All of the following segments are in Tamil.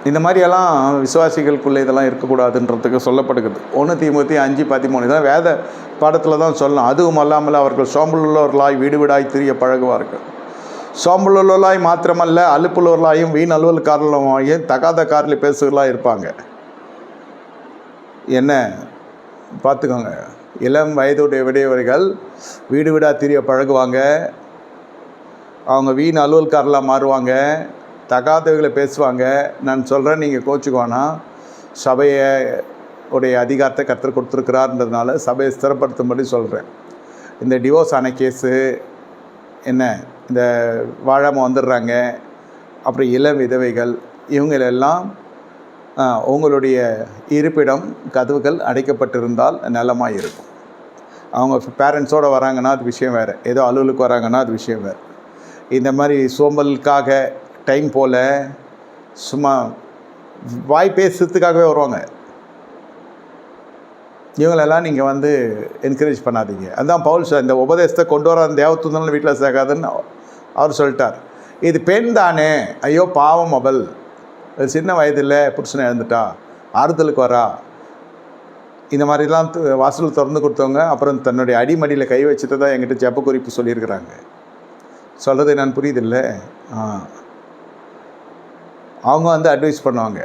இந்த மாதிரியெல்லாம் விசுவாசிகளுக்குள்ளே இதெல்லாம் இருக்கக்கூடாதுன்றதுக்கு சொல்லப்படுகிறது. 1 தீமோத்தேயு 5:13 இதான் வேத பாடத்தில் தான் சொல்லணும். அதுவும் அல்லாமல் அவர்கள் சோம்பலுள்ளவர்களாய் வீடு வீடாய் திரிய பழகுவார்கள். சோம்பலுள்ளவர்களாய் மாத்திரமல்ல, அலுப்புள்ளவர்களாயும் வீண் அலுவல்காரர்களாயும் தகாத காரில் பேசுகிறவர்களாக இருப்பாங்க. என்ன பார்த்துக்கோங்க, இளம் வயதுடைய விடையவர்கள் வீடு வீடாக திரிய பழகுவாங்க. அவங்க வீண் அலுவல்காரலாக மாறுவாங்க, தகாதவைகளை பேசுவாங்க. நான் சொல்கிறேன், நீங்கள் கோச்சுக்குவானா, சபையை உடைய அதிகாரத்தை கர்த்தர் கொடுத்துருக்கிறார்ன்றதுனால சபையை ஸ்திரப்படுத்தும்படி சொல்கிறேன். இந்த டிவோர்ஸ் ஆன கேஸு என்ன, இந்த வாழாமல் வந்துடுறாங்க, அப்புறம் இளம் விதவைகள், இவங்களெல்லாம் உங்களுடைய இருப்பிடம் கதவுகள் அடைக்கப்பட்டிருந்தால் நலமாக இருக்கும். அவங்க பேரண்ட்ஸோடு வராங்கன்னா அது விஷயம் வேறு, ஏதோ அலுவலுக்கு வராங்கன்னா அது விஷயம் வேறு. இந்த மாதிரி சோம்பலுக்காக டைம் போல் சும்மா வாய் பேசுறதுக்காகவே வருவாங்க. இவங்களெல்லாம் நீங்கள் என்கரேஜ் பண்ணாதீங்க. அதுதான் பவுல் இந்த உபதேசத்தை கொண்டு வர அந்த தேவதூதன் வீட்டில் சேர்க்காதுன்னு அவர் சொல்லிட்டார். இது பெண் தானே, ஐயோ பாவம் அவள், சின்ன வயதில் புருஷனை இழந்துட்டா, ஆறுதலுக்கு வரா, இந்த மாதிரிலாம் வாசல் திறந்து கொடுத்தவங்க அப்புறம் தன்னுடைய அடிமடியில் கை வச்சுட்டு தான் என்கிட்ட ஜெப குறிப்பு சொல்லியிருக்கிறாங்க. சொல்கிறது நான் புரியுதில்ல. அவங்க அட்வைஸ் பண்ணுவாங்க,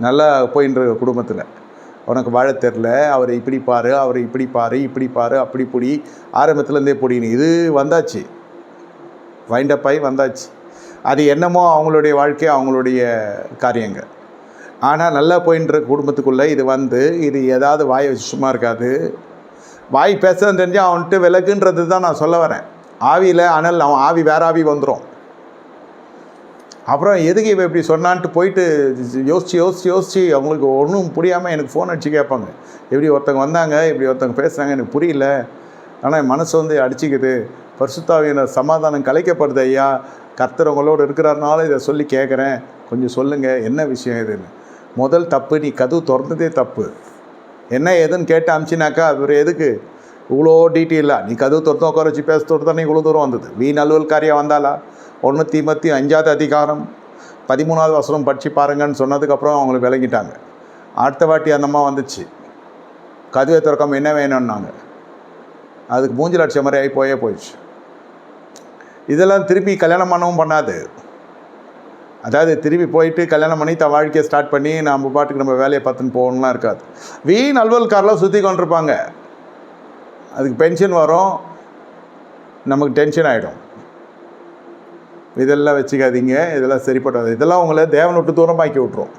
நல்லா போயின்ற குடும்பத்தில் உனக்கு வாழ தெரில, அவர் இப்படி பாரு, அவர் இப்படி பாரு, இப்படி பாரு, அப்படி பொடி, ஆரம்பத்துலேருந்தே பொடின்னு இது வந்தாச்சு, வைண்டப் ஆகி வந்தாச்சு. அது என்னமோ அவங்களுடைய வாழ்க்கை, அவங்களுடைய காரியங்கள். ஆனால் நல்லா போயின்ற குடும்பத்துக்குள்ளே இது ஏதாவது வாயை வச்சு சும்மா இருக்காது. வாய் பேசன்னு தெரிஞ்சால் அவன்ட்டு விலகுன்றது தான் நான் சொல்ல வரேன். ஆவியில் அனல், அவன் ஆவி வேற ஆவி வந்துடும். அப்புறம் எதுக்கு இவன் இப்படி சொன்னான்ட்டு போயிட்டு யோசித்து அவங்களுக்கு ஒன்றும் புரியாமல் எனக்கு ஃபோன் அடித்து கேட்பாங்க, எப்படி ஒருத்தங்க வந்தாங்க, இப்படி ஒருத்தங்க பேசுகிறாங்க, எனக்கு புரியல, ஆனால் என் மனசு அடிச்சிக்குது, பரிசுத்தாவியினர் சமாதானம் கலைக்கப்படுது ஐயா, கர்த்தர் உங்களோடு இருக்கிறாருனால இதை சொல்லி கேட்குறேன், கொஞ்சம் சொல்லுங்கள் என்ன விஷயம் இதுன்னு. முதல் தப்பு, நீ கதவு திறந்ததே தப்பு. என்ன ஏதுன்னு கேட்டு அமிச்சினாக்கா அவர் எதுக்கு இவ்வளோ டீட்டெயிலாக, நீ கதவு திறந்து உட்கார வச்சு பேசுறது தானே இவ்வளோ தூரம் வந்தது. வீண் அலுவல்காரியாக வந்தாலா? 1 தீமோத்தேயு 5வது அதிகாரம் 13வது வசனம் படித்து பாருங்கன்னு சொன்னதுக்கப்புறம் அவங்களுக்கு விளங்கிட்டாங்க. அடுத்த வாட்டி அந்தம்மா வந்துச்சு, கதவை திறக்காமல் என்ன வேணும்னாங்க, அதுக்கு மூஞ்சில் அடிச்ச மாதிரி ஆகி போயிடுச்சு. இதெல்லாம் திருப்பி கல்யாணம் பண்ணவும் பண்ணாது. அதாவது திருப்பி போயிட்டு கல்யாணம் பண்ணி தன் வாழ்க்கையை ஸ்டார்ட் பண்ணி நம்ம பாட்டுக்கு நம்ம வேலையை பார்த்துன்னு போகணும்லாம் இருக்காது. வீண் அலுவல்காரெலாம் சுற்றி கொண்டிருப்பாங்க. அதுக்கு பென்ஷன் வரும், நமக்கு டென்ஷன் ஆகிடும். இதெல்லாம் வச்சுக்காதீங்க, இதெல்லாம் சரிப்படாது. இதெல்லாம் உங்களை தேவனை விட்டு தூரமாக்கி விட்ரும்.